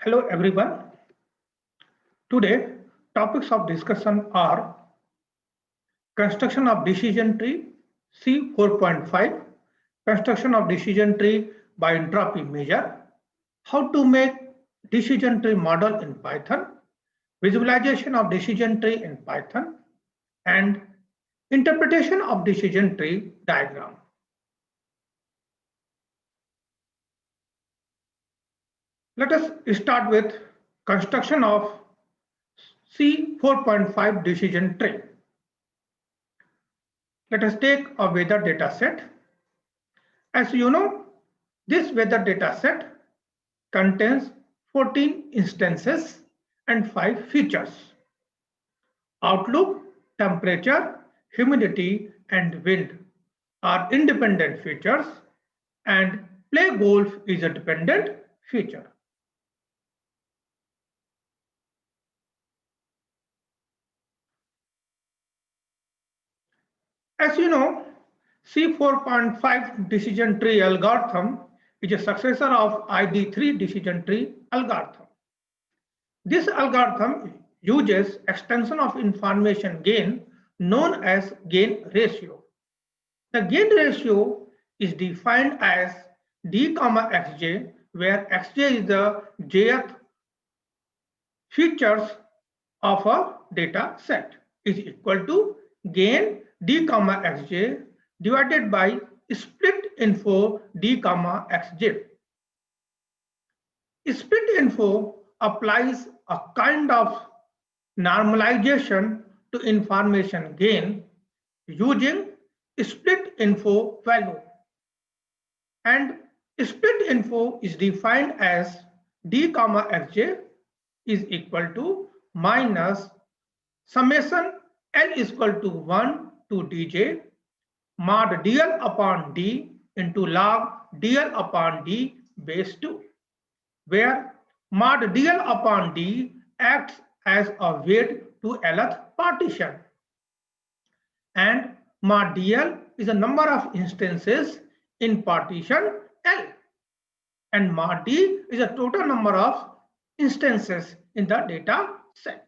Hello everyone. Today topics of discussion are construction of decision tree C4.5, construction of decision tree by entropy measure, how to make decision tree model in Python, visualization of decision tree in Python, and interpretation of decision tree diagram. Let us start with construction of C4.5 decision tree. Let us take a weather data set. As you know, this weather data set contains 14 instances and 5 features. Outlook, temperature, humidity, and wind are independent features, and play golf is a dependent feature. As you know, C4.5 decision tree algorithm is a successor of ID3 decision tree algorithm. This algorithm uses extension of information gain known as gain ratio. The gain ratio is defined as d comma xj, where xj is the jth features of a data set, is equal to gain d comma xj divided by split info d comma xj. Split info applies a kind of normalization to information gain using split info value, and split info is defined as d comma xj is equal to minus summation n is equal to 1 to dj mod dl upon d into log dl upon d base 2, where mod dl upon d acts as a weight to lth partition, and mod dl is the number of instances in partition L, and mod d is the total number of instances in the data set.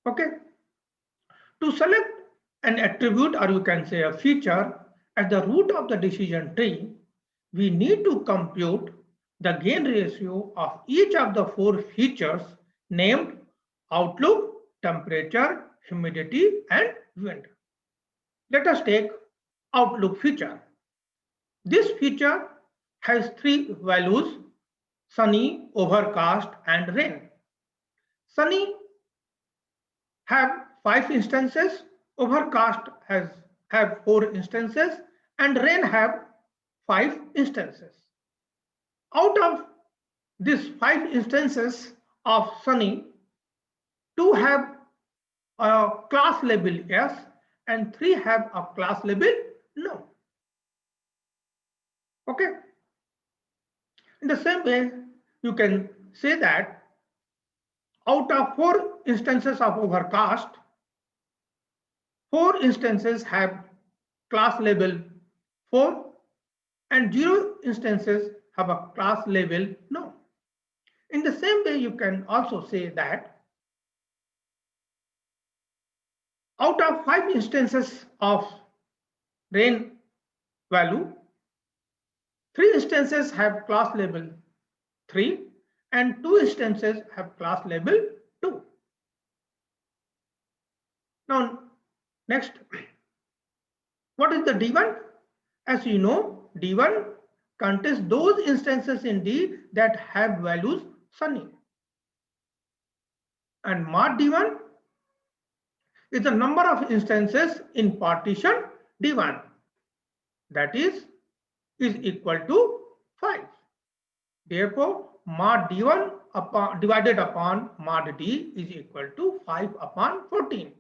Okay. To select an attribute, or you can say a feature, at the root of the decision tree, we need to compute the gain ratio of each of the 4 features named outlook, temperature, humidity, and wind. Let us take outlook feature. This feature has 3 values: sunny, overcast, and rain. Sunny have 5 instances, overcast have 4 instances, and rain have 5 instances. Out of these 5 instances of sunny, 2 have a class label yes and 3 have a class label no. Okay. In the same way, you can say that out of 4 instances of overcast, 4 instances have class label 4 and 0 instances have a class label no. In the same way, you can also say that out of 5 instances of rain value, 3 instances have class label 3 and 2 instances have class label 2. Now, next, what is the D1? As you know, D1 contains those instances in D that have values sunny. And mod D1 is the number of instances in partition D1, that is equal to 5. Therefore, mod D1 divided upon mod D is equal to 5 upon 14.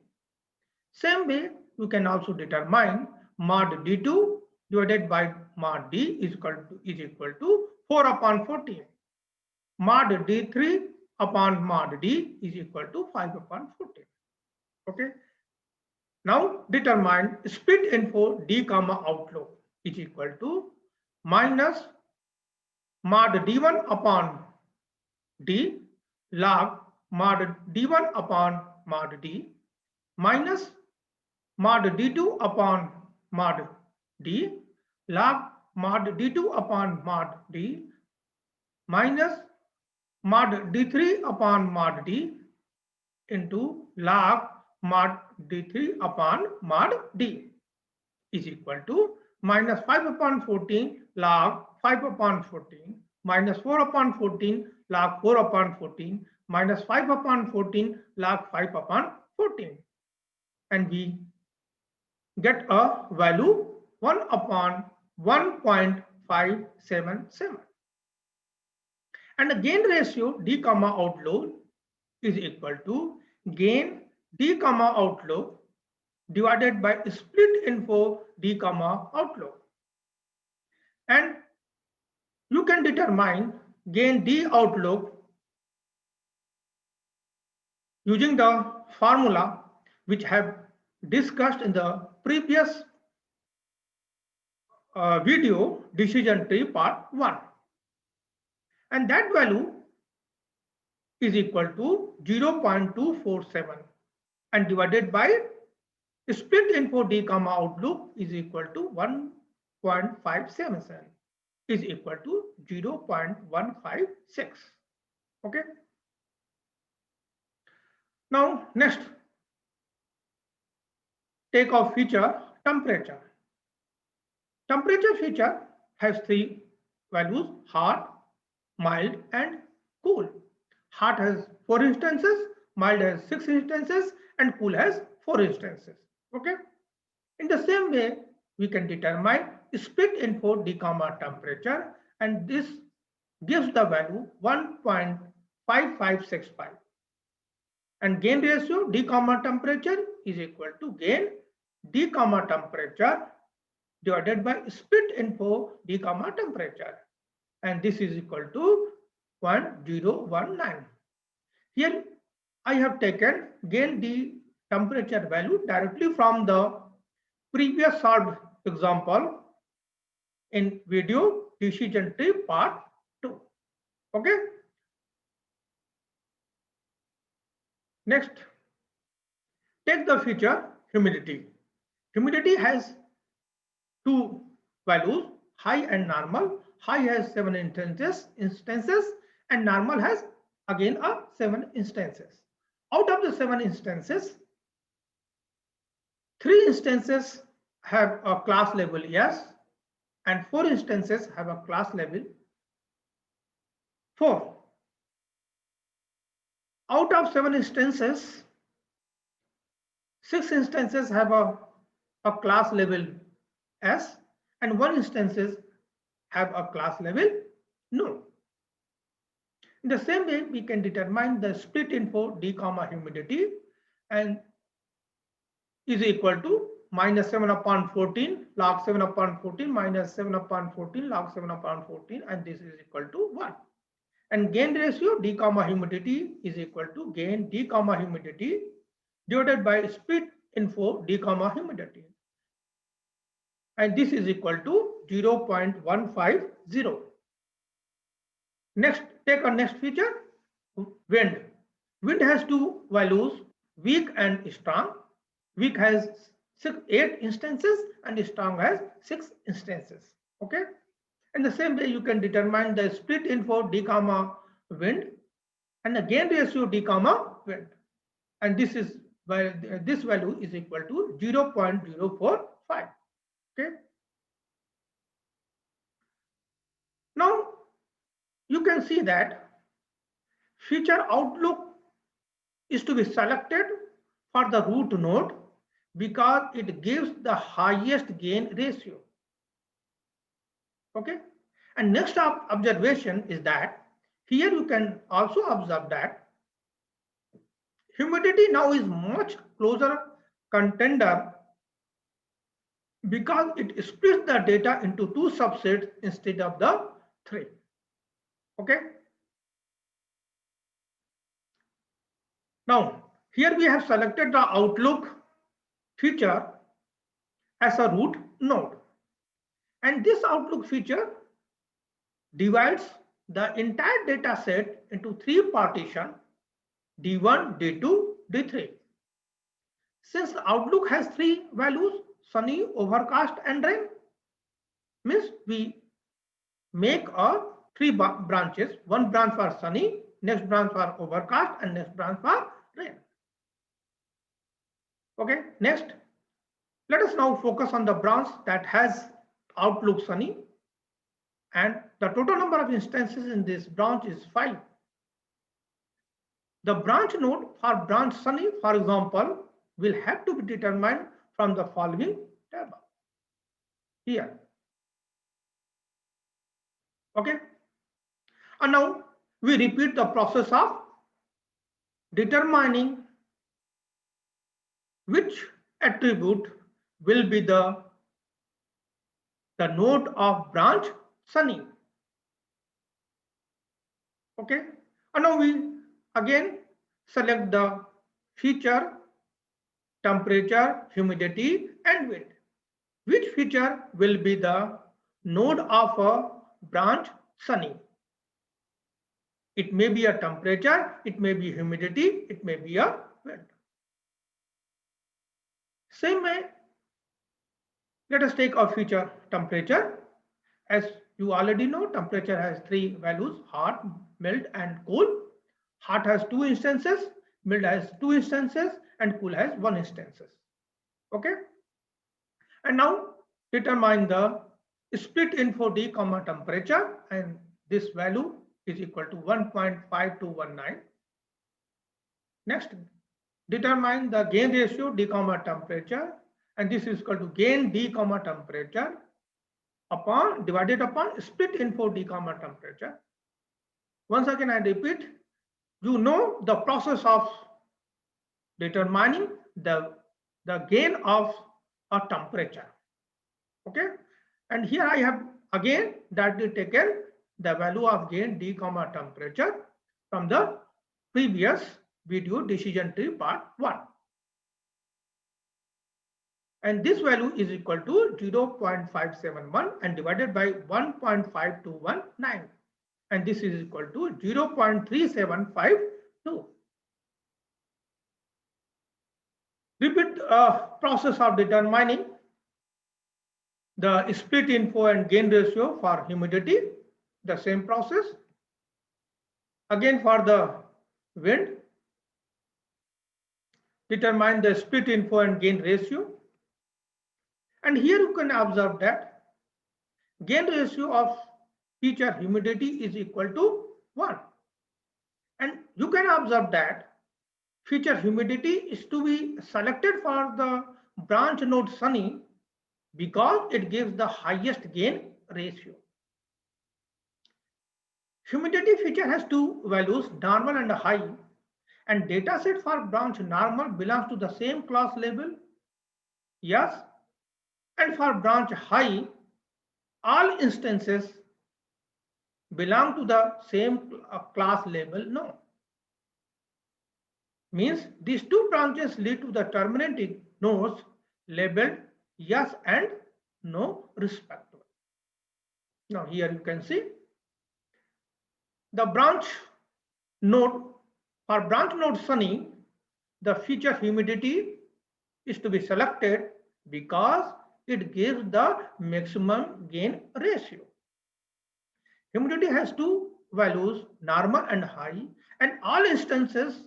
Same way, you can also determine mod D2 divided by mod D is equal to 4 upon 14. Mod D3 upon mod D is equal to 5 upon 14. Okay. Now determine split info D comma outlook is equal to minus mod D1 upon d log mod d1 upon mod d minus mod d2 upon mod d log mod d2 upon mod d minus mod d3 upon mod d into log mod d3 upon mod d is equal to minus 5 upon 14 log 5 upon 14 minus 4 upon 14 log 4 upon 14 minus 5 upon 14 log 5 upon 14, and we get a value 1 upon 1.577, and the gain ratio d comma outload is equal to gain d comma outload divided by split info d comma outload, and you can determine gain d outload using the formula which have discussed in the previous video decision tree part 1, and that value is equal to 0.247 and divided by split info d comma outlook is equal to 1.577 is equal to 0.156. Okay. Now next, take off feature temperature. Temperature feature has 3 values: hot, mild, and cool. Hot has 4 instances, mild has 6 instances, and cool has 4 instances. Okay. In the same way, we can determine split info d comma temperature, and this gives the value 1.5565, and gain ratio d comma temperature is equal to gain d comma temperature divided by split info d comma temperature, and this is equal to 1019. Here I have taken gain d temperature value directly from the previous solved example in video decision tree part 2. Okay. Next, take the feature humidity. Humidity has 2 values, high and normal. High has 7 instances, and normal has again 7 instances. Out of the 7 instances, 3 instances have a class label S, and 4 instances have a class label 4. Out of 7 instances, 6 instances have a class label S, and 1 instances have a class label no. In the same way, we can determine the split info d comma humidity, and is equal to minus 7 upon 14 log 7 upon 14 minus 7 upon 14 log 7 upon 14, and this is equal to 1. And gain ratio d comma humidity is equal to gain d comma humidity divided by split info d comma humidity, and this is equal to 0.150. Next, take our next feature, wind. Wind has 2 values, weak and strong. Weak has 8 instances and strong has 6 instances. Okay. In the same way, you can determine the split info d comma wind and the gain ratio d comma wind, and this is why this value is equal to 0.045. Okay. Now you can see that feature outlook is to be selected for the root node because it gives the highest gain ratio. Okay. And next observation is that here you can also observe that humidity now is much closer contender because it splits the data into 2 subsets instead of the 3. Okay. Now here we have selected the outlook feature as a root node, and this outlook feature divides the entire data set into three partitions, D1, D2, D3. Since Outlook has three values, sunny, overcast and rain, means we make a three branches, one branch for sunny, next branch for overcast and next branch for rain. Okay, next, let us now focus on the branch that has Outlook sunny, and the total number of instances in this branch is 5. The branch node for branch sunny, for example, will have to be determined from the following table here. Okay, and now we repeat the process of determining which attribute will be the node of branch sunny. Okay, and now we again select the feature, temperature, humidity and wind. Which feature will be the node of a branch sunny? It may be a temperature, it may be humidity, it may be a wind. Same way, let us take our feature temperature. As you already know, temperature has three values: hot, mild and cool. Hot has 2 instances, mild has 2 instances and cool has 1 instances. Okay, and now determine the split info D comma temperature, and this value is equal to 1.5219. Next, determine the gain ratio D comma temperature, and this is equal to gain D comma temperature upon divided upon split info D comma temperature. Once again I repeat, you know the process of determining the gain of a temperature. Okay, and here I have again directly taken the value of gain D comma temperature from the previous video decision tree part 1, and this value is equal to 0.571 and divided by 1.5219, and this is equal to 0.3752. Repeat process of determining the split info and gain ratio for humidity, the same process. Again for the wind, determine the split info and gain ratio. And here you can observe that gain ratio of feature humidity is equal to 1. And you can observe that feature humidity is to be selected for the branch node sunny because it gives the highest gain ratio. Humidity feature has 2 values, normal and high, and dataset for branch normal belongs to the same class label, yes, and for branch high, all instances belong to the same class label, no. Means these two branches lead to the terminating nodes labeled yes and no respectively. Now here you can see the branch node, for branch node sunny, the feature humidity is to be selected because it gives the maximum gain ratio. Humidity has 2 values, normal and high, and all instances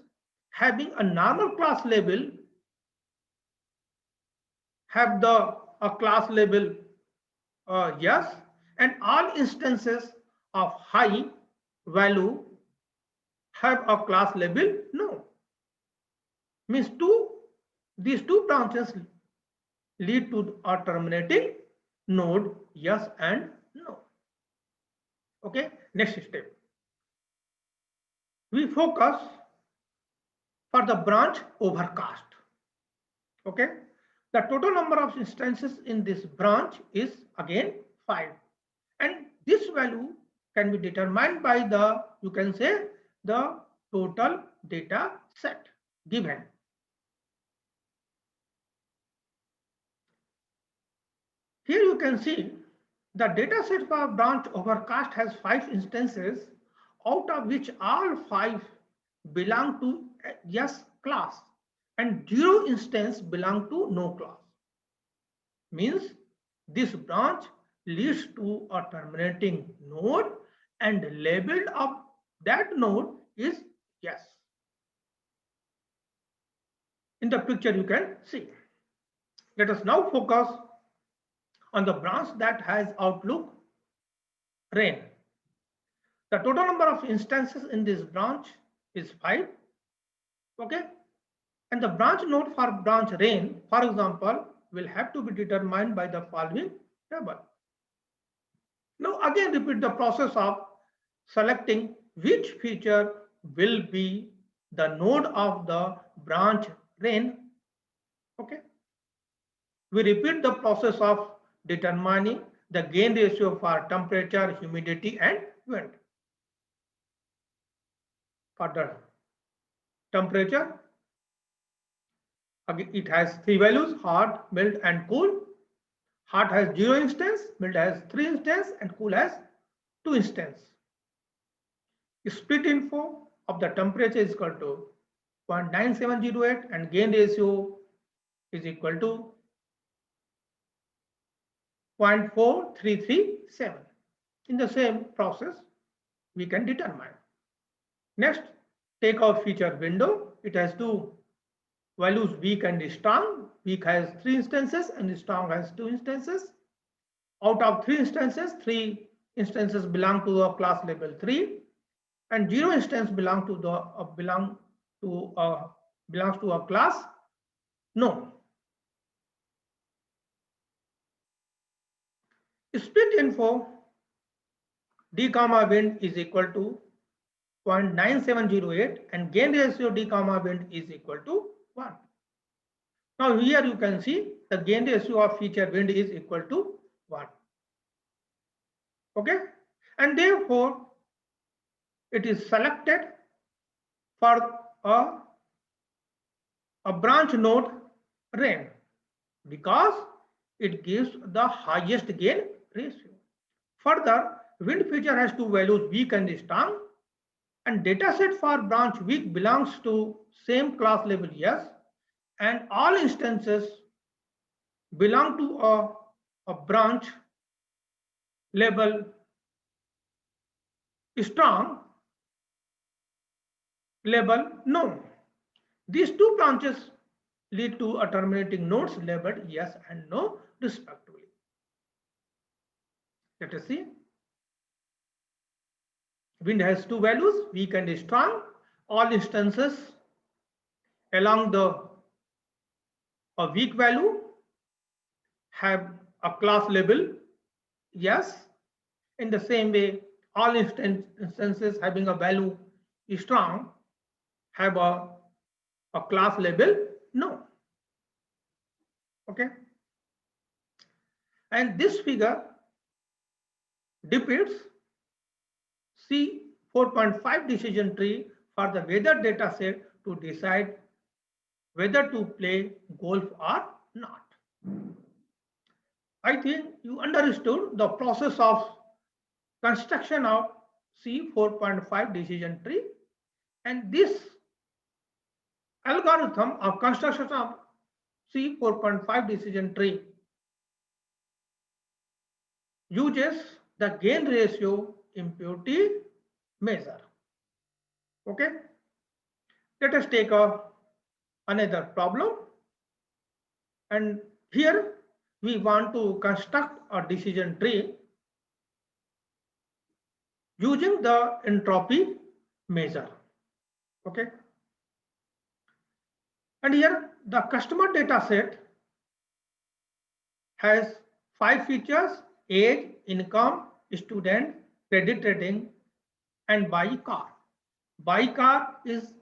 having a normal class label have the class label yes, and all instances of high value have a class label no. Means these two branches lead to a terminating node yes and no. Okay, next step. We focus for the branch overcast. Okay, the total number of instances in this branch is again 5, and this value can be determined by the, you can say, the total data set given. Here you can see The dataset for branch overcast has 5 instances, out of which all 5 belong to yes class and 0 instance belong to no class. Means this branch leads to a terminating node and labeled of that node is yes. In the picture you can see. Let us now focus on the branch that has outlook rain. The total number of instances in this branch is 5. Okay. And the branch node for branch rain, for example, will have to be determined by the following table. Now again repeat the process of selecting which feature will be the node of the branch rain. Okay. We repeat the process of determining the gain ratio for temperature, humidity and wind. For the temperature, again, it has 3 values: hot, mild and cool. Hot has 0 instance, mild has 3 instance and cool has 2 instance. Split info of the temperature is equal to 0.9708 and gain ratio is equal to 0.4337. In the same process, we can determine. Next, take our feature window. It has 2 values, weak and strong. Weak has 3 instances and strong has 2 instances. Out of 3 instances, 3 instances belong to a class label 3 and 0 instance belongs to a class no. Split info d comma wind is equal to 0.9708 and gain ratio d comma wind is equal to 1. Now here you can see the gain ratio of feature wind is equal to 1. Okay, and therefore it is selected for a branch node rain because it gives the highest gain ratio. Further, wind feature has 2 values, weak and strong, and dataset for branch weak belongs to same class label yes, and all instances belong to a branch label strong label no. These 2 branches lead to a terminating nodes labeled yes and no respectively. Let us see. Wind has 2 values, weak and strong. All instances along the weak value have a class label yes. In the same way, all instances having a value strong have a class label no. Okay. And this figure depicts C 4.5 decision tree for the weather data set to decide whether to play golf or not. I think you understood the process of construction of C 4.5 decision tree, and this algorithm of construction of C 4.5 decision tree uses the gain ratio impurity measure. Okay, let us take another problem, and here we want to construct a decision tree using the entropy measure. Okay, and here the customer data set has 5 features: age, income, student, credit rating and buy car. Buy car is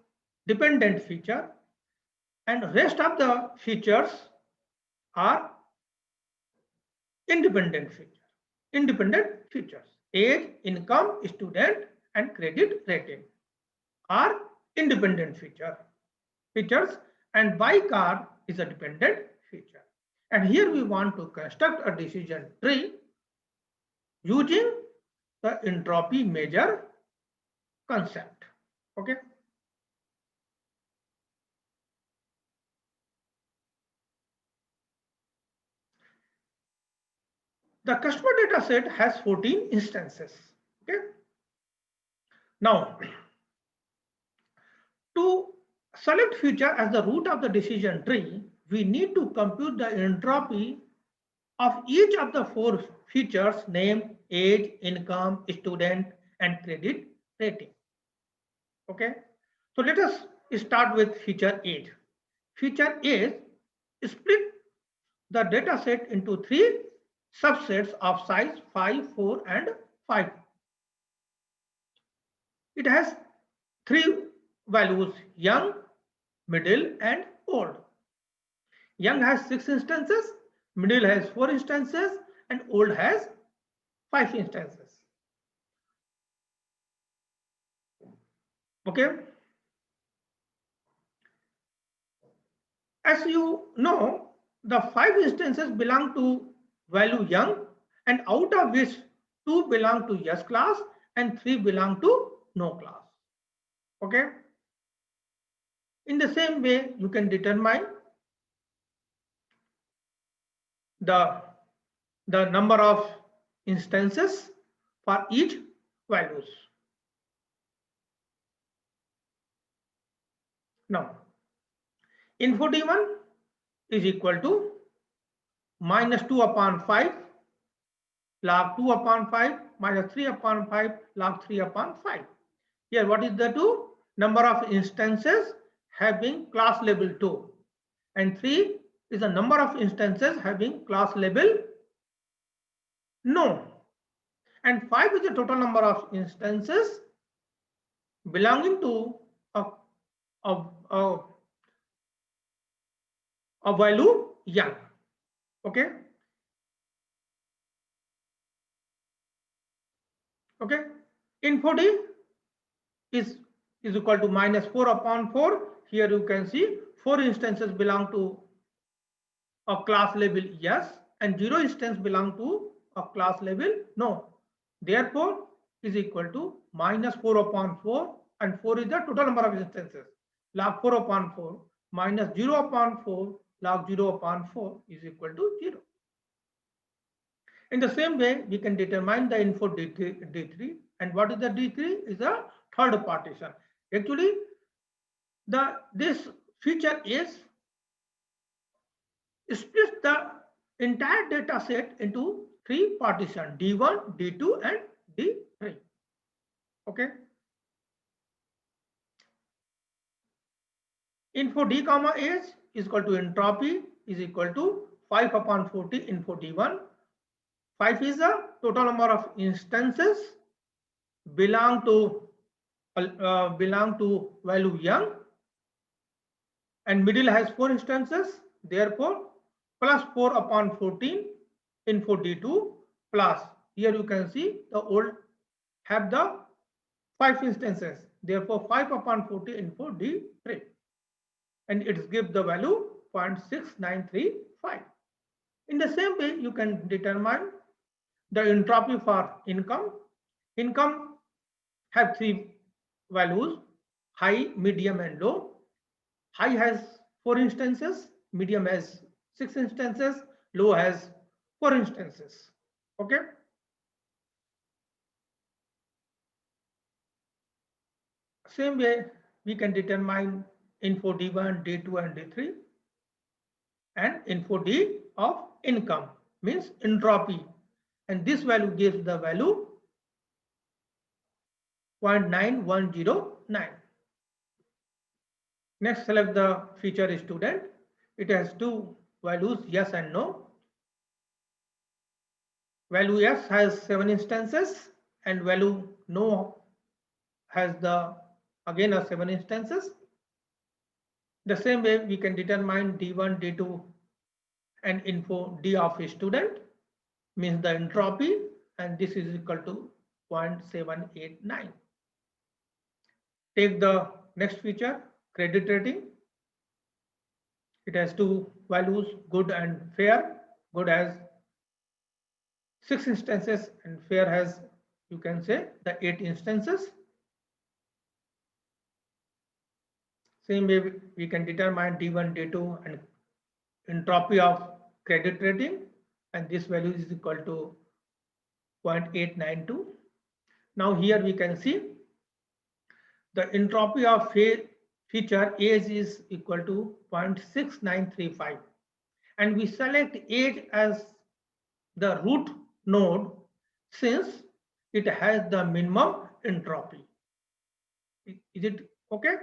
dependent feature and rest of the features are independent features. Age, income, student and credit rating are independent features and buy car is a dependent feature. And here we want to construct a decision tree using the entropy measure concept. Okay. The customer data set has 14 instances. Okay. Now, to select feature as the root of the decision tree, we need to compute the entropy of each of the four features: name, age, income, student, and credit rating. Okay. So let us start with feature age. Feature age split the data set into three subsets of size 5, 4, and 5. It has three values: young, middle, and old. Young has 6 instances, middle has 4 instances, and old has 5 instances. Okay. As you know, the 5 instances belong to value young, and out of which 2 belong to yes class and 3 belong to no class. Okay. In the same way, you can determine the number of instances for each values. Now, info D1 is equal to minus 2 upon 5 log 2 upon 5 minus 3 upon 5 log 3 upon 5. Here, what is the 2? Number of instances having class label 2, and 3 is the number of instances having class label no, and 5 is the total number of instances belonging to a, a, a, a value young. Okay. Okay. Info D is equal to minus 4 upon 4. Here you can see 4 instances belong to a class label yes, and 0 instance belong to a class label no. Therefore, is equal to minus 4 upon 4, and 4 is the total number of instances. Log 4 upon 4 minus 0 upon 4 log 0 upon 4 is equal to 0. In the same way, we can determine the info D3. And what is the D3? Is a third partition. Actually, this feature is splits the entire data set into three partitions: D1, D2, and D3. Okay. Info D comma age is equal to entropy is equal to 5 upon 40 info D1. 5 is the total number of instances belong to value young, and middle has 4 instances. Therefore, plus 4 upon 14 info D2 plus, here you can see the old have the 5 instances. Therefore, 5 upon 40 info D3, and it gives the value 0.6935. In the same way, you can determine the entropy for income. Income have three values: high, medium, and low. High has 4 instances, medium has 6 instances, low has 4 instances. Okay. Same way, we can determine info D1, D2, and D3, and info D of income means entropy, and this value gives the value 0.9109. Next, select the feature student. It has two values, yes and no. Value yes has 7 instances, and value no has again 7 instances. The same way, we can determine D1, D2, and info D of a student means the entropy, and this is equal to 0.789. Take the next feature, credit rating. It has two values, good and fair. Good has 6 instances and fair has, you can say, the 8 instances. Same way we can determine D1, D2 and entropy of credit rating, and this value is equal to 0.892. Now here we can see the entropy of feature age is equal to 0.6935, and we select age as the root node since it has the minimum entropy. Is it okay?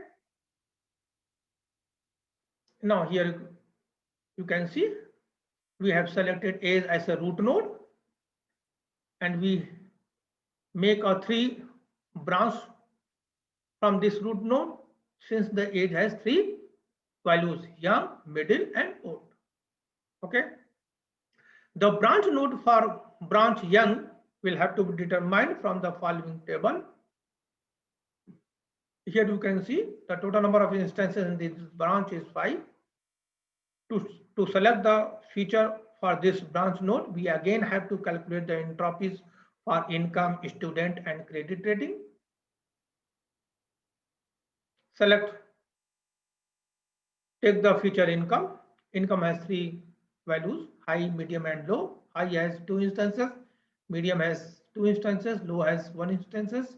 Now here you can see we have selected age as a root node, and we make a 3 branch from this root node since the age has 3 values: young, middle and old. Okay. The branch node for branch young will have to be determined from the following table. Here you can see the total number of instances in this branch is 5. To select the feature for this branch node, we again have to calculate the entropies for income, student and credit rating. Take the feature income. Income has 3 values: high, medium and low. High has 2 instances, medium has 2 instances, low has 1 instances.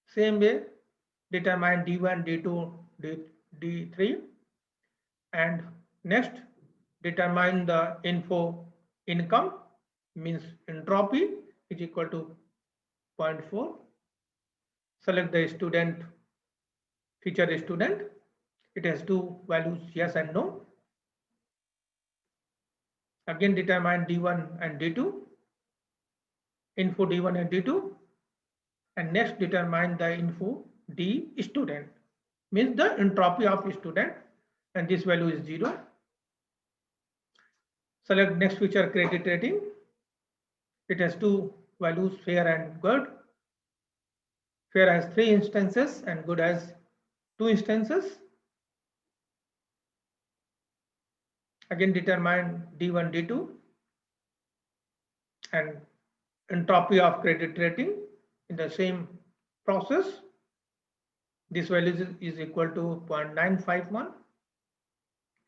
Same way, determine D1, D2, D3, and next determine the info income, means entropy is equal to 0.4. Select the student feature student. It has 2 values, yes and no. Again determine D1 and D2, info D1 and D2, and next determine the info D student, means the entropy of student, and this value is 0. Select next feature credit rating. It has 2 values, fair and good. Fair has 3 instances and good has 2 instances. Again determine D1, D2 and entropy of credit rating in the same process. This value is equal to 0.951.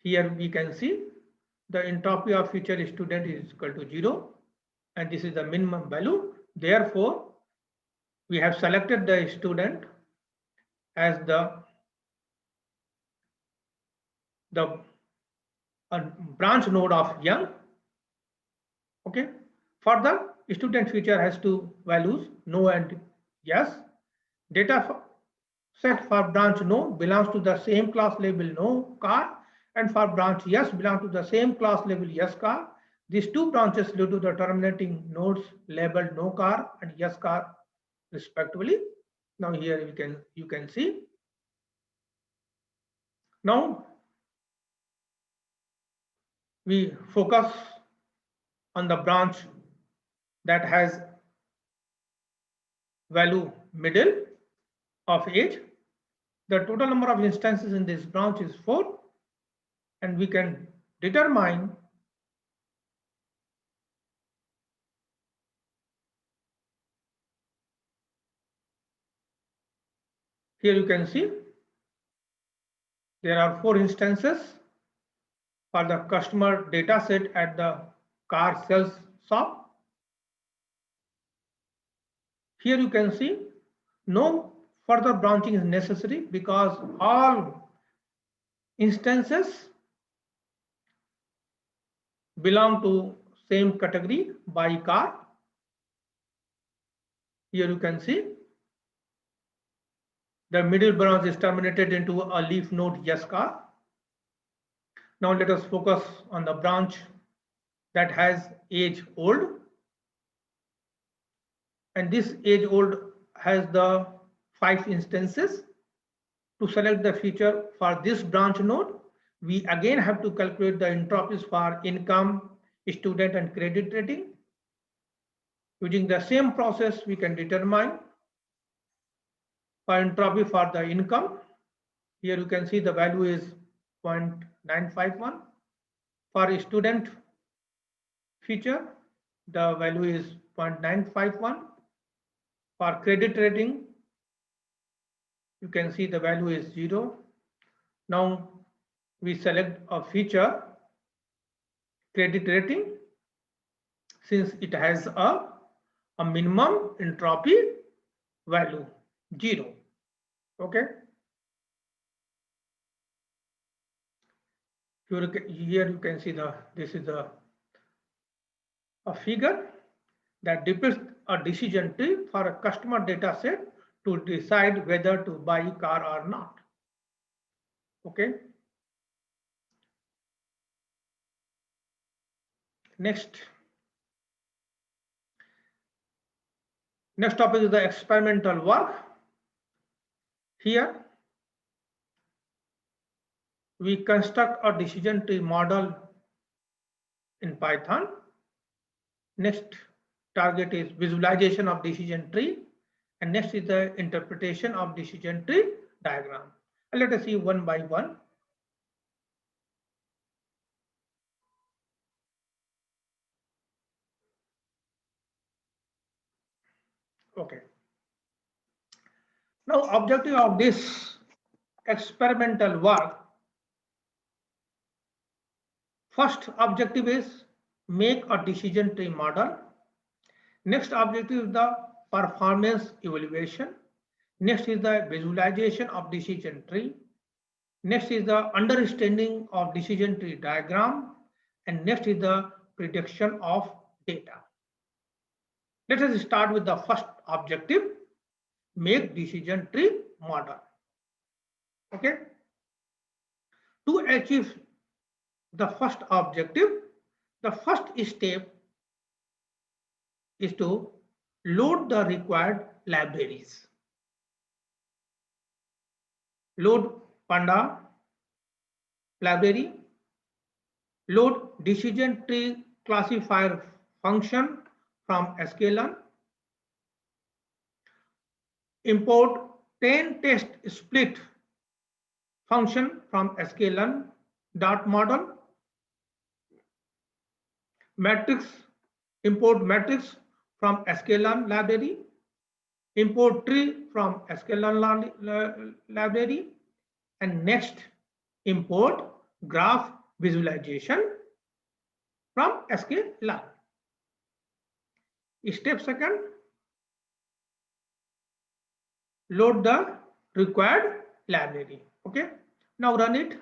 Here we can see the entropy of future student is equal to 0, and this is the minimum value. Therefore, we have selected the student as the branch node of young. Okay. Further, student feature has 2 values, no and yes. Data set for branch no belongs to the same class label no car, and for branch yes belong to the same class label yes car. These 2 branches lead to the terminating nodes labeled no car and yes car respectively. Now here you can see. Now we focus on the branch that has value middle of age. The total number of instances in this branch is 4, and we can determine here you can see there are 4 instances for the customer data set at the car sales shop. Here you can see no further branching is necessary because all instances belong to same category by car. Here you can see the middle branch is terminated into a leaf node yes car. Now let us focus on the branch that has age old, and this age old has the 5 instances. To select the feature for this branch node, we again have to calculate the entropies for income, student and credit rating. Using the same process, we can determine for entropy for the income. Here you can see the value is 0.951. For student feature, the value is 0.951. For credit rating, you can see the value is 0. Now we select a feature, credit rating, since it has a minimum entropy value 0. Okay. Here you can see this is a figure that depicts a decision tree for a customer data set to decide whether to buy a car or not. Okay. Next topic is the experimental work. Here we construct a decision tree model in Python. Next target is visualization of decision tree, and next is the interpretation of decision tree diagram. And let us see one by one. Okay. Now objective of this experimental work, first objective is make a decision tree model. Next objective is the performance evaluation. Next is the visualization of decision tree. Next is the understanding of decision tree diagram. And next is the prediction of data. Let us start with the first objective, make decision tree model. Okay. To achieve the first objective, the first step is to load the required libraries. Load Panda library, load decision tree classifier function from sklearn, import 10 test split function from sklearn dot model, matrix, import matrix from sklearn library, import tree from sklearn library, and next import graph visualization from sklearn. Step second, load the required library. Okay, now run it.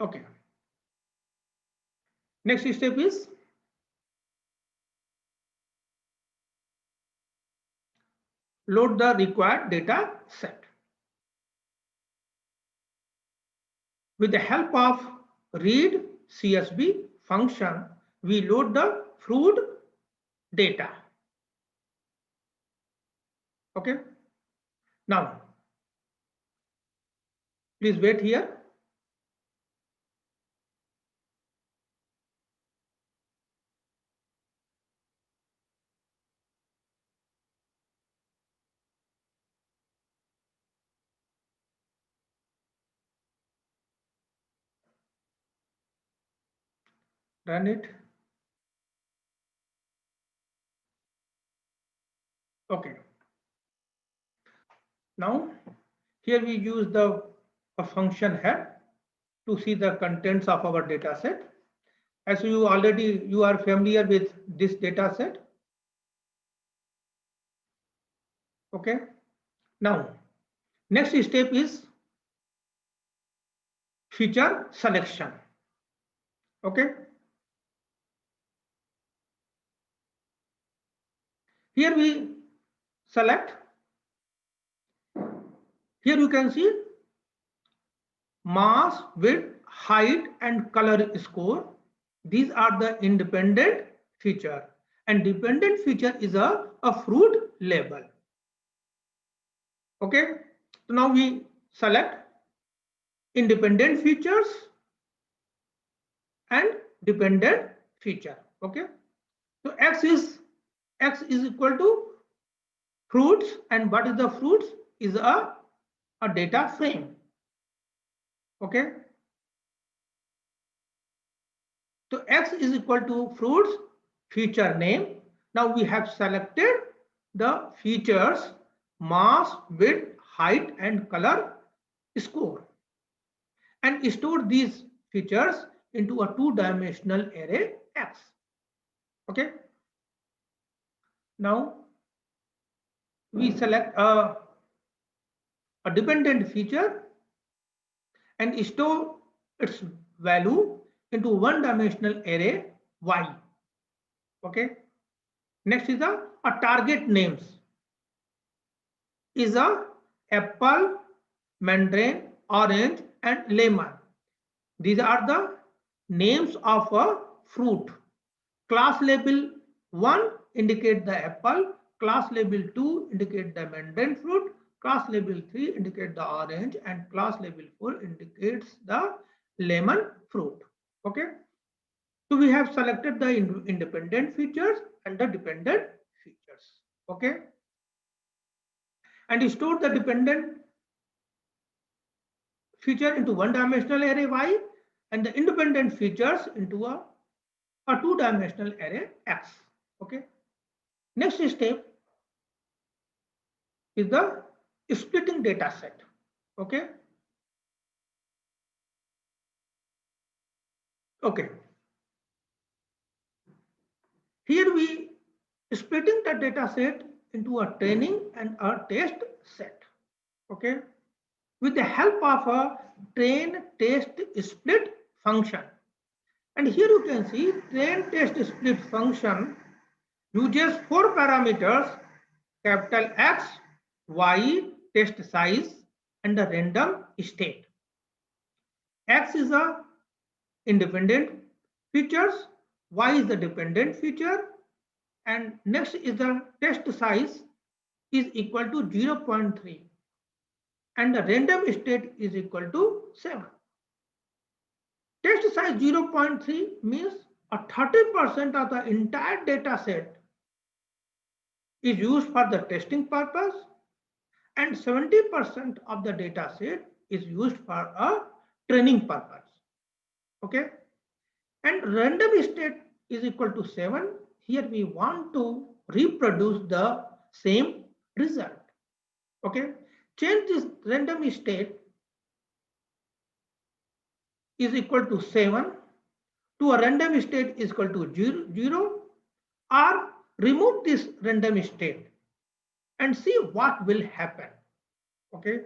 Okay. Next step is load the required data set. With the help of read CSV function, we load the fruit data. Okay. Now, please wait here. Run it. Okay. Now, here we use a function head to see the contents of our data set. As you are familiar with this data set. Okay. Now, next step is feature selection. Okay. Here we select. Here you can see mass, width, height, and color score. These are the independent feature, and dependent feature is a fruit label. Okay, so now we select independent features and dependent feature. Okay, so x is equal to fruits, and what is the fruits is a data frame. Okay. So X is equal to fruits feature name. Now we have selected the features mass, width, height and color score and stored these features into a two-dimensional array X. Okay. Now we select a dependent feature and store its value into one-dimensional array Y. Okay. Next is a target names is a apple, mandarin, orange and lemon. These are the names of a fruit. Class label 1 indicate the apple, class label 2 indicate the mandarin fruit, class label 3 indicate the orange and class label 4 indicates the lemon fruit. Okay. So we have selected the independent features and the dependent features. Okay. And stored the dependent feature into one-dimensional array Y and the independent features into a two-dimensional array X. Okay. Next step is the splitting data set. Okay. Okay. Here we splitting the data set into a training and a test set. Okay. With the help of a train test split function. And here you can see train test split function uses 4 parameters capital X, Y, test size and the random state. X is a independent features, Y is the dependent feature and next is the test size is equal to 0.3 and the random state is equal to 7. Test size 0.3 means a 30% of the entire data set is used for the testing purpose and 70% of the data set is used for a training purpose. Okay. And random state is equal to 7. Here we want to reproduce the same result. Okay. Change this random state is equal to 7 to a random state is equal to 0 or remove this random state and see what will happen. Okay.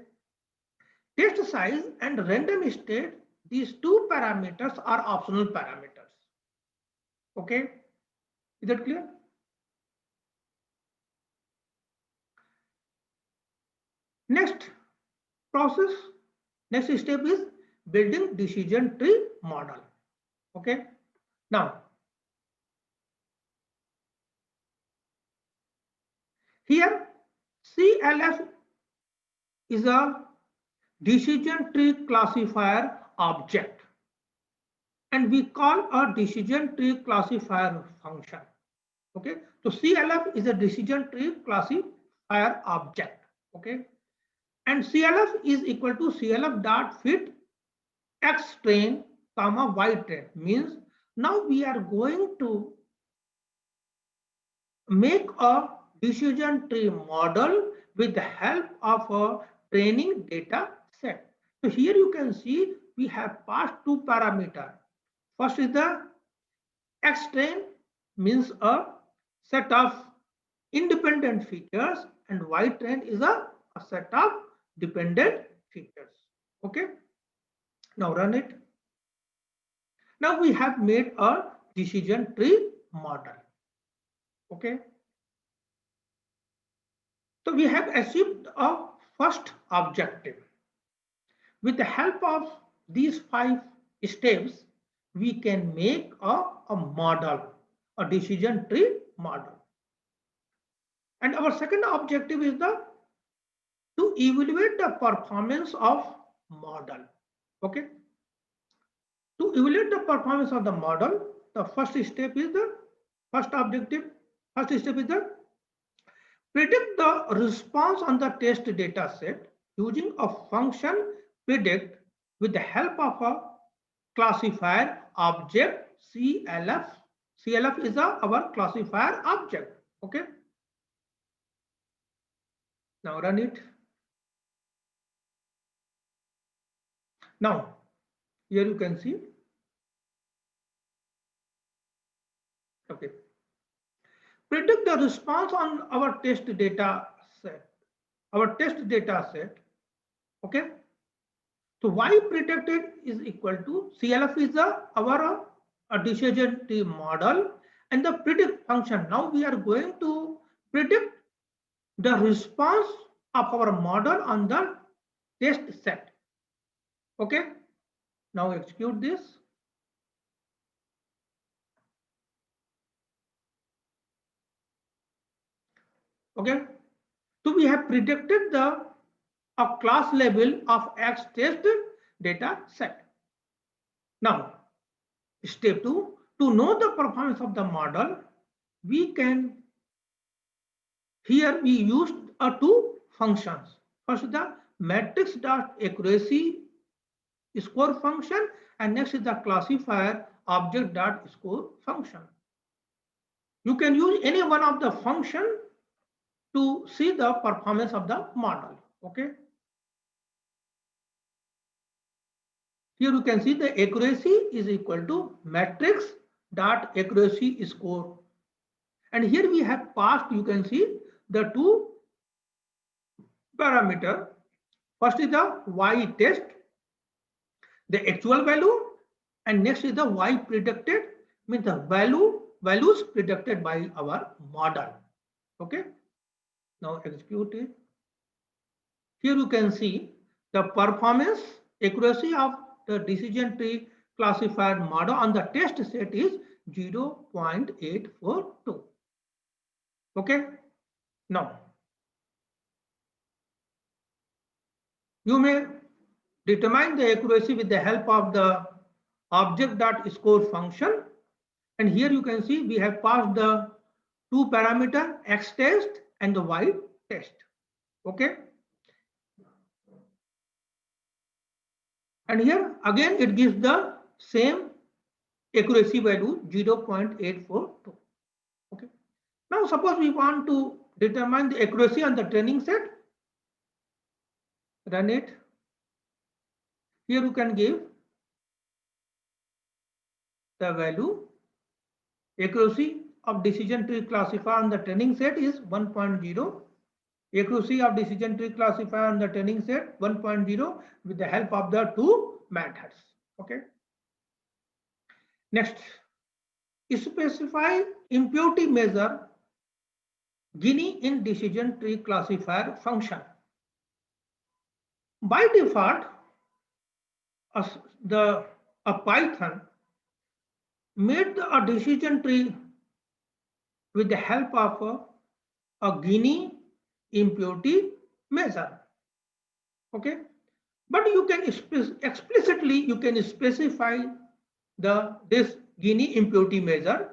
Test size and random state, these two parameters are optional parameters. Okay. Is that clear? Next process, next step is building decision tree model. Okay. Now, here CLF is a decision tree classifier object and we call a decision tree classifier function. Okay. So CLF is a decision tree classifier object. Okay. And CLF is equal to CLF dot fit X train comma Y train means now we are going to make a decision tree model with the help of a training data set. So here you can see we have passed two parameters. First is the X train means a set of independent features and Y train is a set of dependent features. Okay. Now run it. Now we have made a decision tree model. Okay. So we have achieved a first objective. With the help of these 5 steps, we can make a model, a decision tree model. And our second objective is to evaluate the performance of model. Okay. To evaluate the performance of the model, the first step is the first objective. First step is the predict the response on the test data set using a function predict with the help of a classifier object CLF. CLF is our classifier object. Okay. Now run it. Now here you can see. Okay. Predict the response on our test data set. Our test data set. Okay. So y predicted is equal to CLF is our decision tree model and the predict function. Now we are going to predict the response of our model on the test set. Okay. Now execute this. Okay. So we have predicted the a class level of X test data set. Now, step 2, to know the performance of the model, we can, here we used two functions. First, the matrix.accuracy score function, and next is the classifier object.score function. You can use any one of the function to see the performance of the model. Okay. Here you can see the accuracy is equal to matrix dot accuracy score. And here we have passed, you can see the two parameter. First is the y test, the actual value, and next is the y predicted, means the values predicted by our model. Okay. Now execute it. Here you can see the performance accuracy of the decision tree classifier model on the test set is 0.842. Okay. Now you may determine the accuracy with the help of the object.score function, and here you can see we have passed the two parameter X test and the Y test. Okay. And here again it gives the same accuracy value 0.842. Okay. Now suppose we want to determine the accuracy on the training set. Run it. Here you can give the value. Accuracy of decision tree classifier on the training set is 1.0. Accuracy of decision tree classifier on the training set 1.0 with the help of the two methods. Okay. Next, specify impurity measure Gini in decision tree classifier function. By default, a Python made a decision tree with the help of a Gini impurity measure. Okay, but you can explicitly specify this Gini impurity measure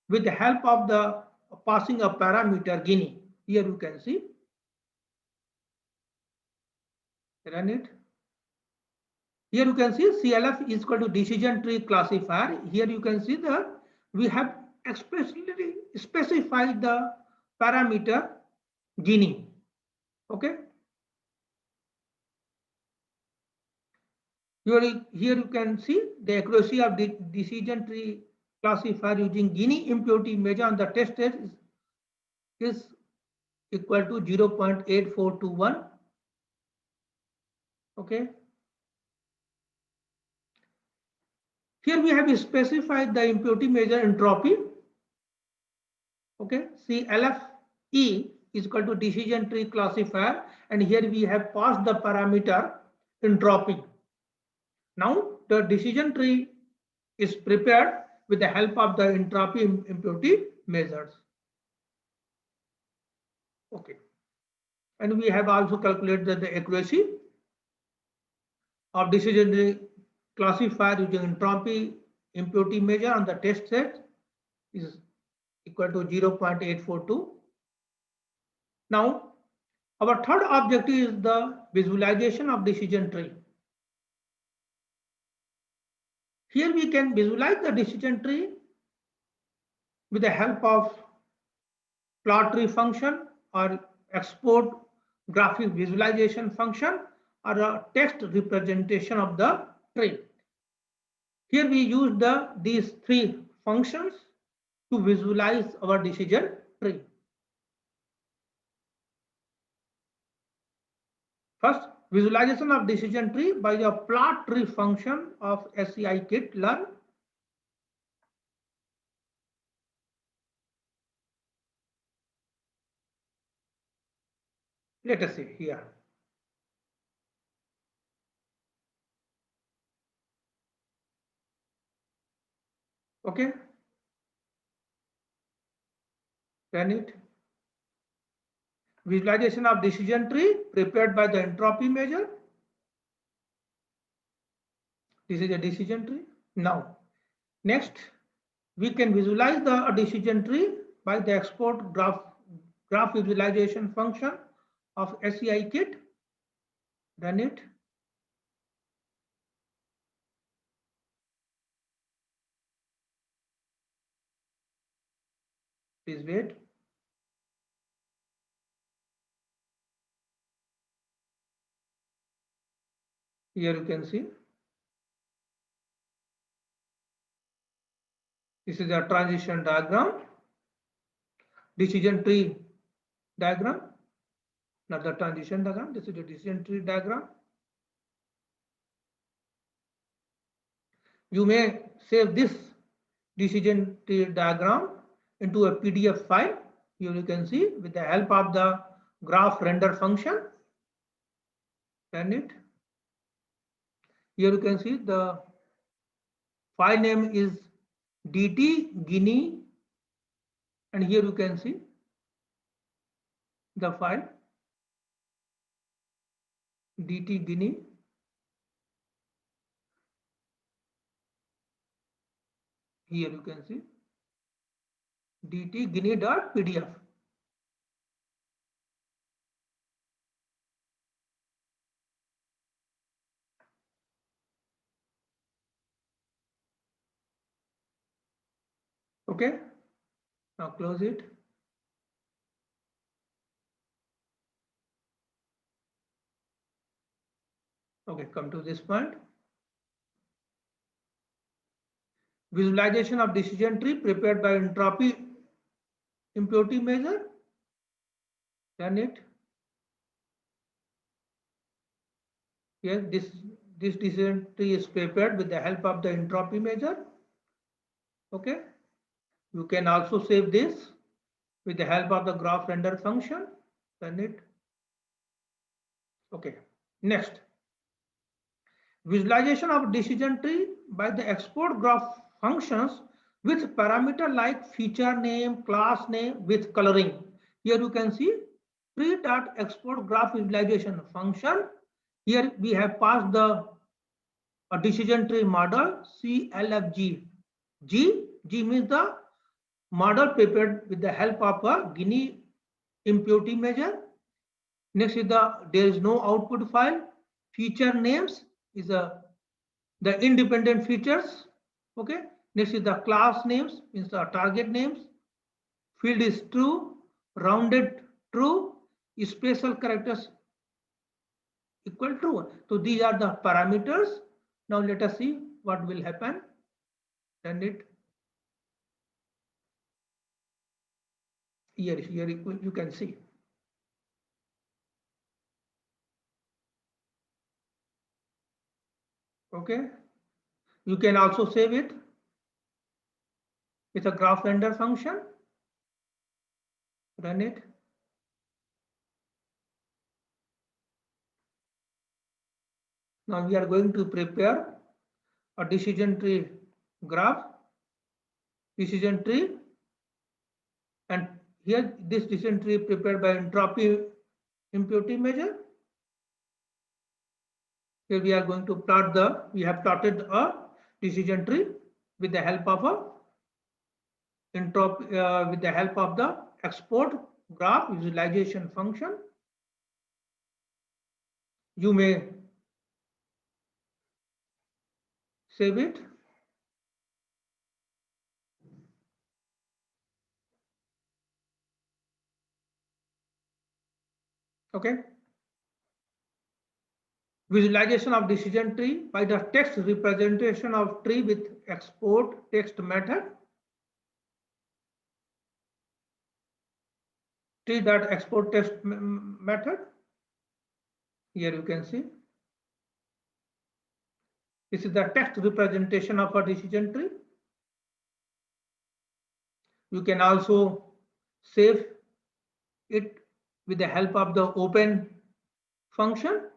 with the help of the passing a parameter Gini. Here you can see. Run it. Here you can see CLF is equal to decision tree classifier. Here you can see that we have explicitly specified the parameter Gini. Okay. Here you can see the accuracy of the decision tree classifier using Gini impurity measure on the test set is equal to 0.8421. Okay. Here we have specified the impurity measure entropy. Okay, CLFE is equal to decision tree classifier, and here we have passed the parameter entropy. Now the decision tree is prepared with the help of the entropy impurity measures. Okay, and we have also calculated the accuracy of decision tree classifier using entropy impurity measure on the test set is equal to 0.842. Now, our third objective is the visualization of decision tree. Here we can visualize the decision tree with the help of plot tree function or export graphic visualization function or a text representation of the tree. Here we use these three functions to visualize our decision tree. First, visualization of decision tree by the plot tree function of scikit learn. Let us see here. Okay. Run it. Visualization of decision tree prepared by the entropy measure. This is a decision tree. Now, next, we can visualize the decision tree by the export graph visualization function of scikit. Run it. Please wait. Here you can see. This is a transition diagram, decision tree diagram, not the transition diagram. This is the decision tree diagram. You may save this decision tree diagram into a PDF file. Here you can see with the help of the graph render function. Run it. Here you can see the file name is DT Guinea, and here you can see the file DT Guinea. Here you can see DT Guinea.pdf. Okay, now close it. Okay, come to this point. Visualization of decision tree prepared by entropy impurity measure. Run it. Yes, this decision tree is prepared with the help of the entropy measure. Okay, you can also save this with the help of the graph render function. Run it. Okay, next, visualization of decision tree by the export graph functions with parameter like feature name, class name with coloring. Here you can see tree.export graph visualization function. Here we have passed the decision tree model CLFG. G means the model prepared with the help of a Guinea impurity measure. Next is there is no output file. Feature names is the independent features. Okay. Next is the class names, means the target names. Field is true, rounded true, special characters equal true. So these are the parameters. Now let us see what will happen. Run it. Here you can see. Okay. You can also save it with a graph render function. Run it. Now we are going to prepare a decision tree graph, decision tree, and here this decision tree prepared by entropy impurity measure. Here we are going to plot we have plotted a decision tree with the help of with the help of the export graph visualization function. You may save it Okay. Visualization of decision tree by the text representation of tree with export text method. Tree.export text method. Here you can see. This is the text representation of a decision tree. You can also save it with the help of the open function.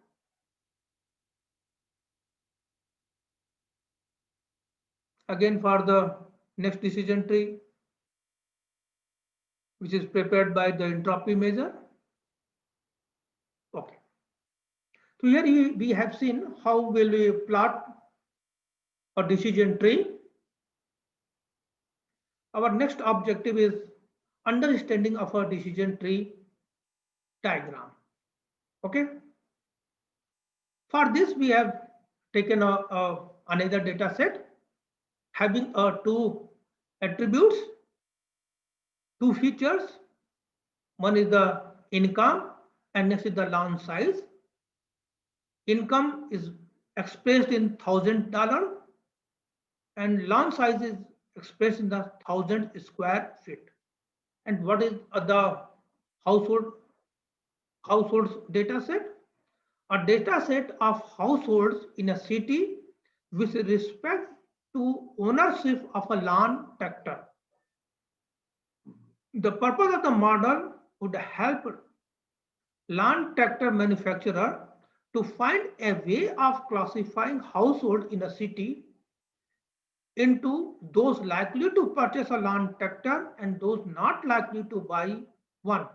Again, for the next decision tree, which is prepared by the entropy measure. Okay. So here we have seen how will we plot a decision tree. Our next objective is understanding of a decision tree diagram. Okay. For this, we have taken another data set having two attributes, two features. One is the income and next is the launch size. Income is expressed in $1,000 and launch size is expressed in the 1,000 square feet. And what is the households data set? A data set of households in a city with respect to ownership of a lawn tractor. The purpose of the model would help lawn tractor manufacturer to find a way of classifying households in a city into those likely to purchase a lawn tractor and those not likely to buy one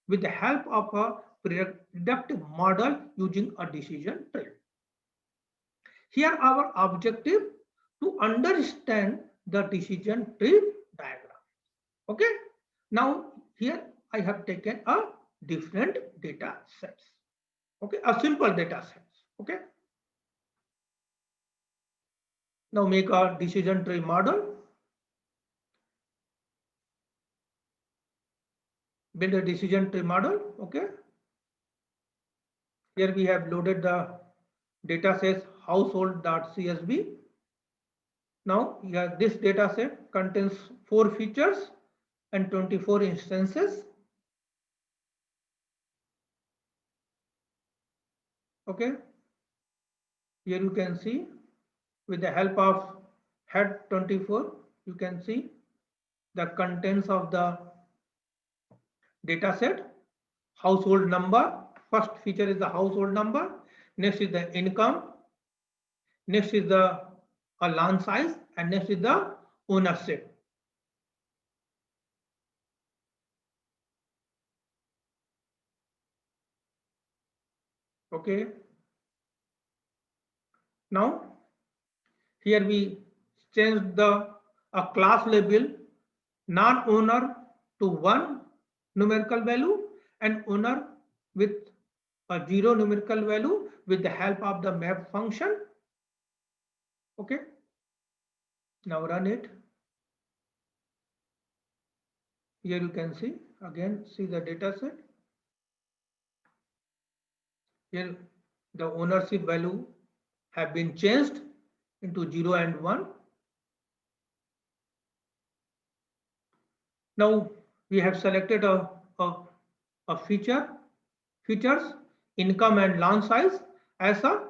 with the help of a predictive model using a decision tree. Here our objective to understand the decision tree diagram. Okay. Now here I have taken a different data sets. Okay, a simple data sets. Okay. Now make a decision tree model. Build a decision tree model. Okay. Here we have loaded the data set household.csv. Now here this data set contains 4 features and 24 instances. Okay. Here you can see with the help of head 24, you can see the contents of the data set. Household number, first feature is the household number, next is the income, next is the lawn size, and next is the ownership. Okay. Now here we change the class label non-owner to 1 numerical value and owner with a 0 numerical value with the help of the map function. Okay. Now run it. Here you can see again, see the data set. Here the ownership value have been changed into 0 and 1. Now we have selected a features income and lawn size as a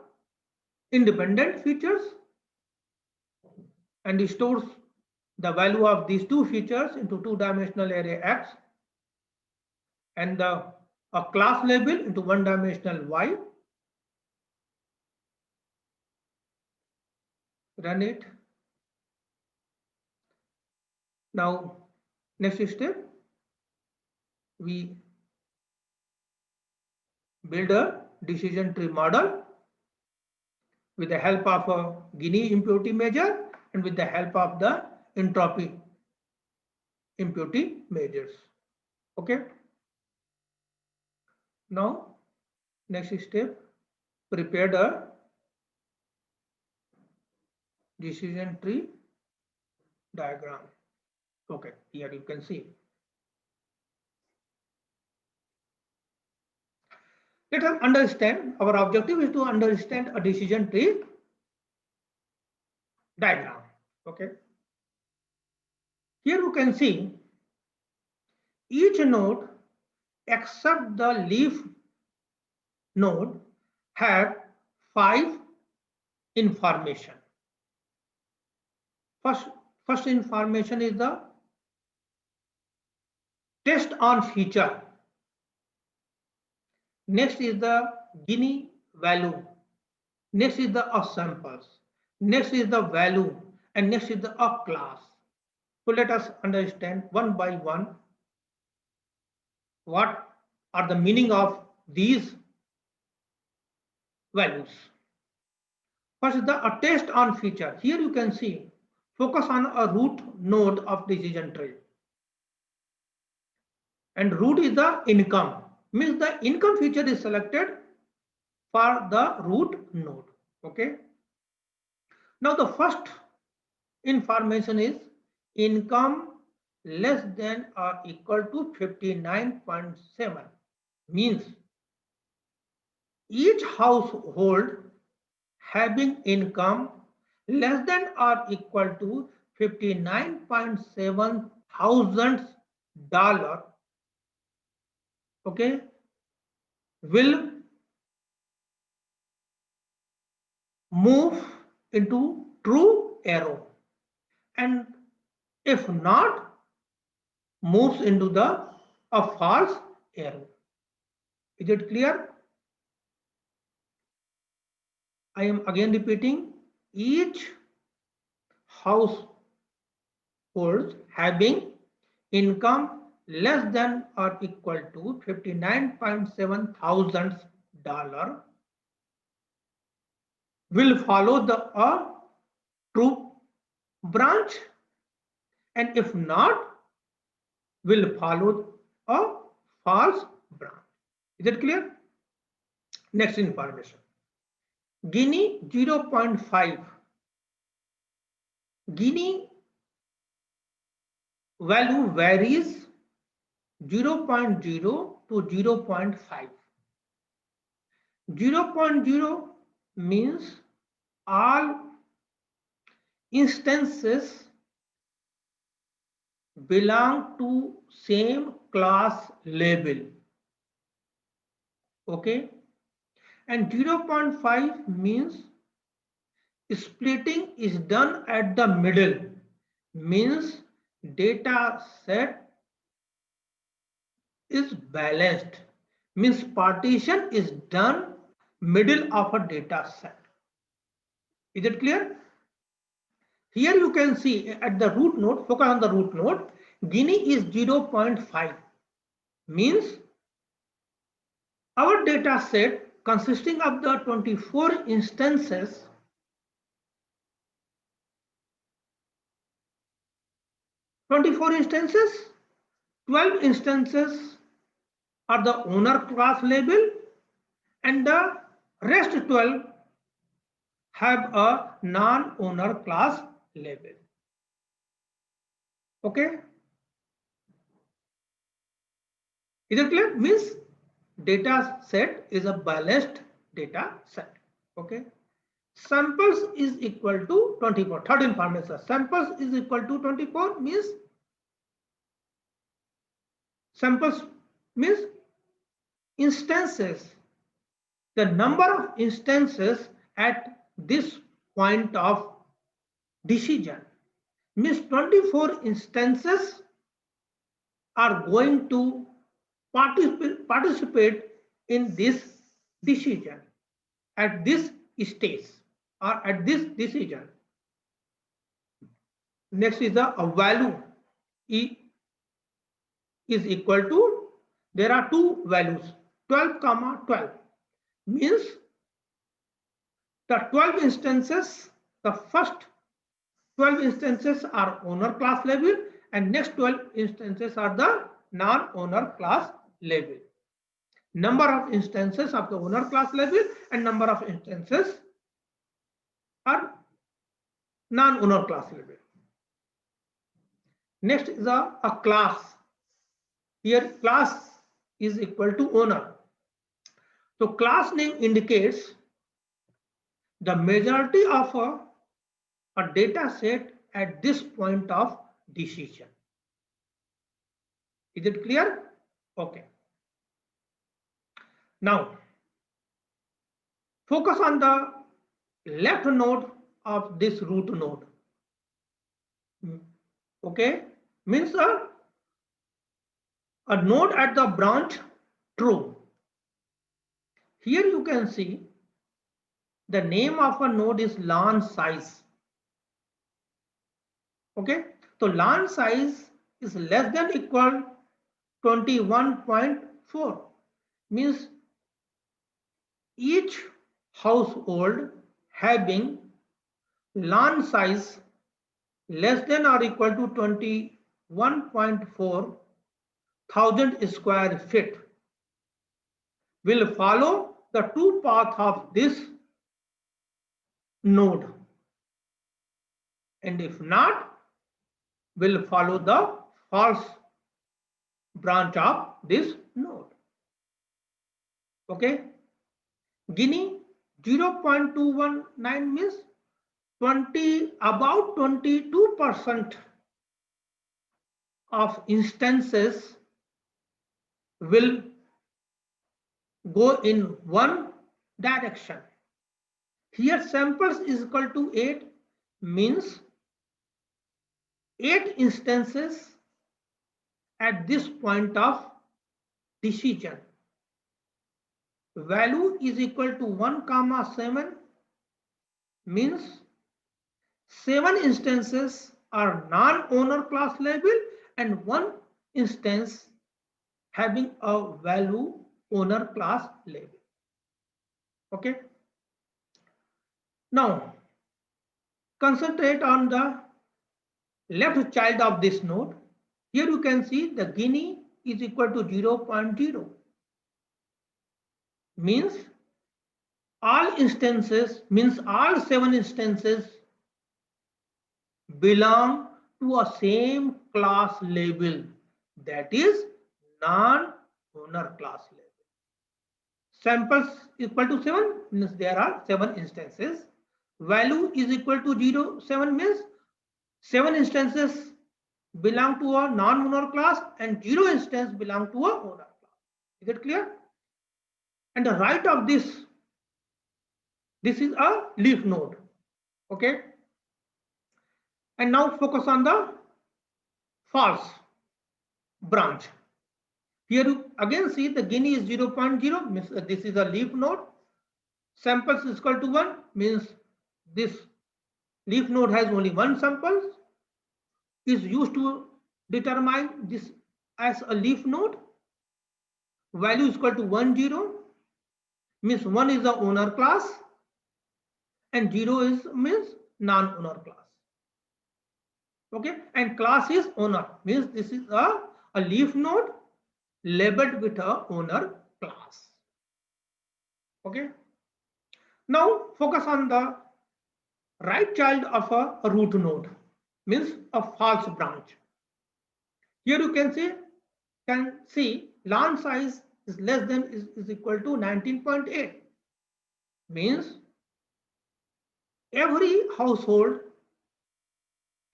independent features and it stores the value of these two features into two-dimensional array X and a class label into one-dimensional Y. Run it. Now next step, we build a decision tree model with the help of a Gini impurity measure and with the help of the entropy impurity measures. Okay. Now next step, prepare the decision tree diagram. Okay, here you can see. Let us understand, our objective is to understand a decision tree diagram. Okay. Here you can see each node except the leaf node have 5 information. First information is the test on feature. Next is the Gini value. Next is the of samples. Next is the value, and next is the of class. So let us understand one by one what are the meaning of these values. First is a test on feature. Here you can see focus on a root node of decision tree. And root is the income. Means the income feature is selected for the root node. Okay. Now the first information is income less than or equal to 59.7. Means each household having income less than or equal to $59.7 thousand, okay, will move into true arrow, and if not, moves into the a false arrow. Is it clear? I am again repeating, each household having income less than or equal to $59.7 thousand will follow the true branch, and if not, will follow a false branch. Is it clear? Next information. Gini 0.5. Gini value varies 0.0 to 0.5. 0.0 means all instances belong to same class label. Okay. And 0.5 means splitting is done at the middle. Means data set is balanced. Means partition is done middle of a data set. Is it clear? Here you can see at the root node, focus on the root node, Gini is 0.5. Means our data set consisting of the 24 instances, 12 instances are the owner class label, and the rest 12 have a non-owner class label. Okay. Is it clear? Means data set is a balanced data set. Okay. Samples is equal to 24. Third information. Samples is equal to 24 means samples means instances. The number of instances at this point of decision means 24 instances are going to participate in this decision at this stage or at this decision. Next is the value E is equal to, there are two values 12 comma 12 means the 12 instances, the first 12 instances are owner class label and next 12 instances are the non-owner class label. Number of instances of the owner class label and number of instances are non-owner class label. Next is a class. Here class is equal to owner. So class name indicates the majority of a data set at this point of decision. Is it clear? Okay. Now, focus on the left node of this root node. Okay, means a node at the branch true. Here you can see the name of a node is LAN size. Okay, so LAN size is less than equal 21.4, means each household having LAN size less than or equal to 21.4 thousand square feet will follow the two paths of this node, and if not, will follow the false branch of this node. Okay, Guinea 0.219 means about 22% of instances will go in one direction. Here samples is equal to 8 means 8 instances at this point of decision. Value is equal to 1 comma 7 means 7 instances are non-owner class label and 1 instance having a value owner class label. Okay. Now concentrate on the left child of this node. Here you can see the Guinea is equal to 0.0 means all instances, means all 7 instances belong to a same class label, that is non-owner class label. Samples equal to 7 means there are 7 instances. Value is equal to 0, 7 means 7 instances belong to a non-owner class and 0 instance belong to a owner class. Is it clear? And the right of this is a leaf node. Okay. And now focus on the false branch. Here you again see the Guinea is 0.0 means this is a leaf node. Samples is equal to 1 means this leaf node has only one sample, is used to determine this as a leaf node. Value is equal to 1 0 means 1 is the owner class and 0 is means non-owner class. Okay, and class is owner means this is a leaf node labeled with a owner class. Okay, now focus on the right child of a root node means a false branch. Here you can see LAN size is less than is equal to 19.8 means every household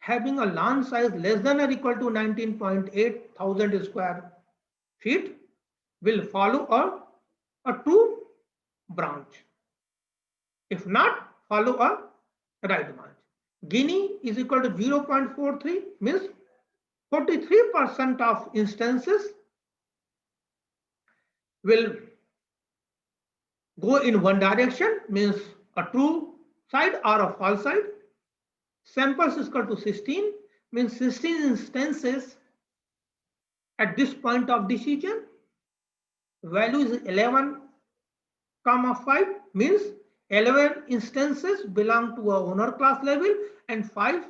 having a LAN size less than or equal to 19.8 thousand square feet will follow a true branch. If not, follow a right branch. Guinea is equal to 0.43 means 43% of instances will go in one direction means a true side or a false side. Samples is equal to 16 means 16 instances at this point of decision. Value is 11 comma 5 means 11 instances belong to a owner class label and 5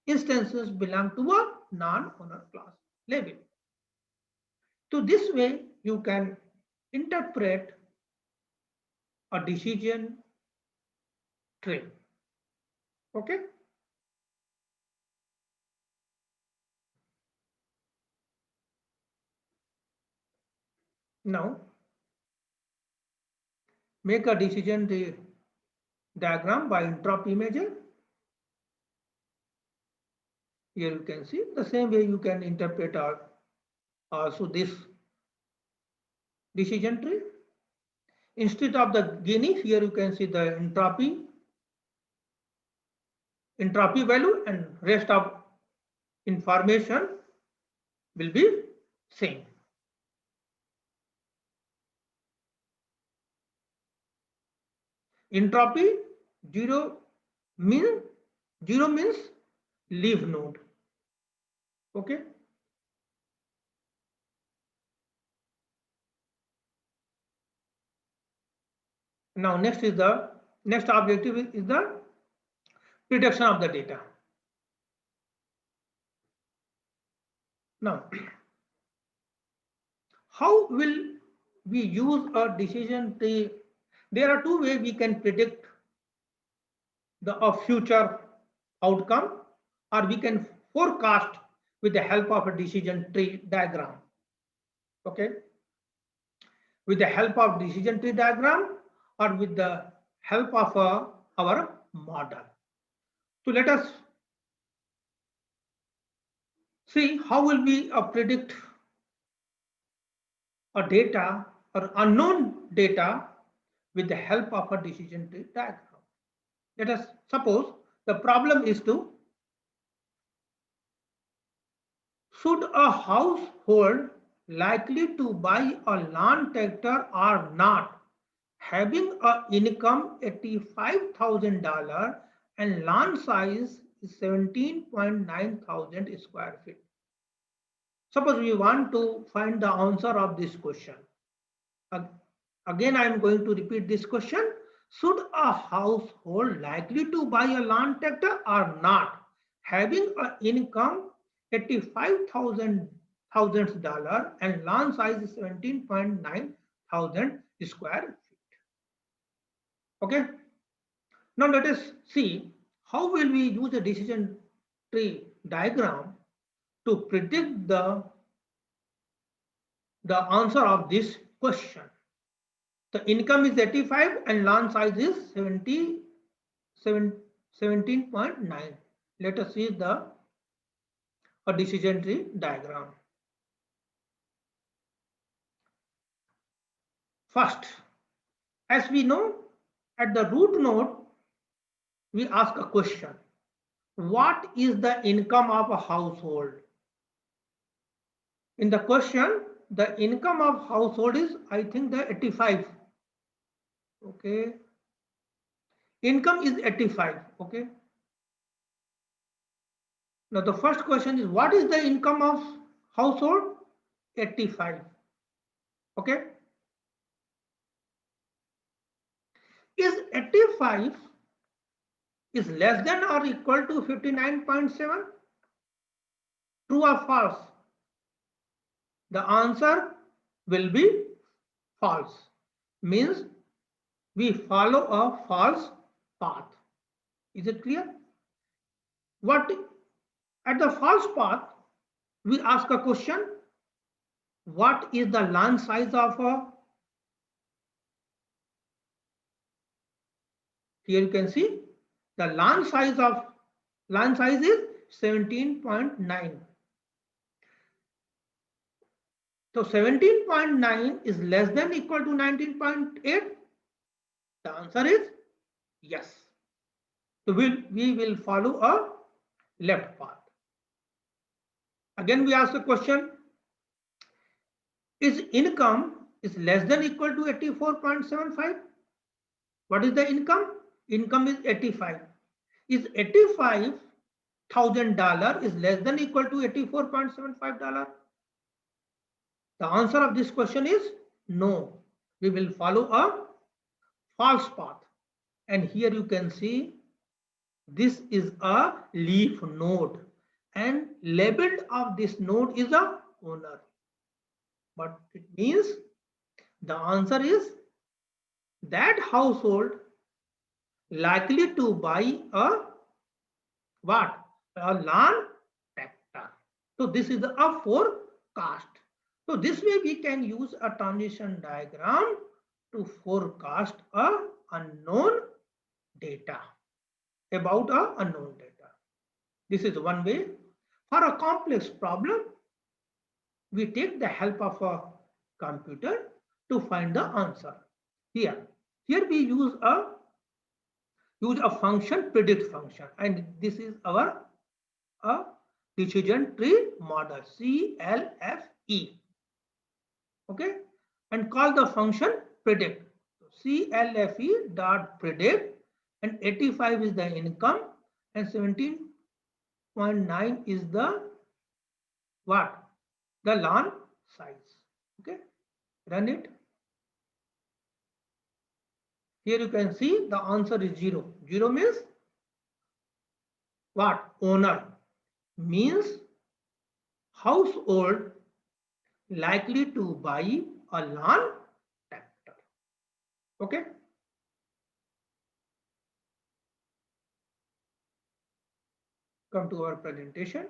instances belong to a non-owner class label. So this way you can interpret a decision tree. Okay. Now make a decision diagram by entropy measure. Here you can see the same way you can interpret also this decision tree. Instead of the Gini, here you can see the entropy value, and rest of information will be same. Entropy 0 means leaf node. Okay. Now next objective is the prediction of the data. Now, how will we use a decision tree? There are two ways we can predict a future outcome, or we can forecast with the help of a decision tree diagram. Okay, with the help of decision tree diagram or with the help of our model. So let us see how will we predict a data or unknown data with the help of a decision tree diagram. Let us suppose the problem is to: should a household likely to buy a lawn tractor or not, having an income $85,000 and land size is 17.9 thousand square feet. Suppose we want to find the answer of this question. Again, I am going to repeat this question. Should a household likely to buy a lawn tractor or not, having an income $85,000 and land size is 17.9 thousand square feet? Okay. Now let us see how will we use a decision tree diagram to predict the answer of this question. The income is 85 and land size is 17.9. Let us see a decision tree diagram. First, as we know, at the root node, we ask a question: what is the income of a household? In the question, the income of household is, I think, the 85. Okay. Income is 85. Okay. Now the first question is, what is the income of household? 85. Okay. Is 85 is less than or equal to 59.7? True or false? The answer will be false. Means we follow a false path. Is it clear? What at the false path, we ask a question: what is the land size of a? Here you can see the land size is 17.9. So 17.9 is less than or equal to 19.8. The answer is yes. So we will follow a left path. Again, we ask the question: is income is less than or equal to 84.75? What is the income? Income is 85. Is $85,000 is less than or equal to $84.75? The answer of this question is no. We will follow a false path. And here you can see this is a leaf node, and labeled of this node is a owner. But it means the answer is that household likely to buy a what? A lawn tractor. So this is a forecast. So this way we can use a transition diagram to forecast a unknown data, about a unknown data. This is one way. For a complex problem, we take the help of a computer to find the answer. Here we use a function, predict function, and this is our a decision tree model, CLFE. Okay, and call the function predict. CLFE dot predict, and 85 is the income, and 17.9 is the what? The lawn size. Okay, run it. Here you can see the answer is 0. 0 means what? Owner. Means household likely to buy a lawn tractor. Okay. Come to our presentation.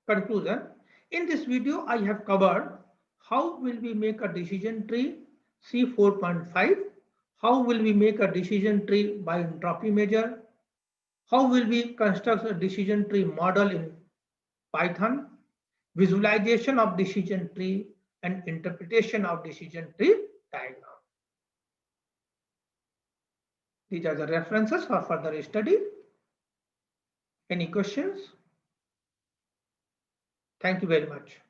Conclusion. In this video, I have covered how will we make a decision tree C4.5, how will we make a decision tree by entropy measure, how will we construct a decision tree model in Python, visualization of decision tree, and interpretation of decision tree diagram. These are the references for further study. Any questions? Thank you very much.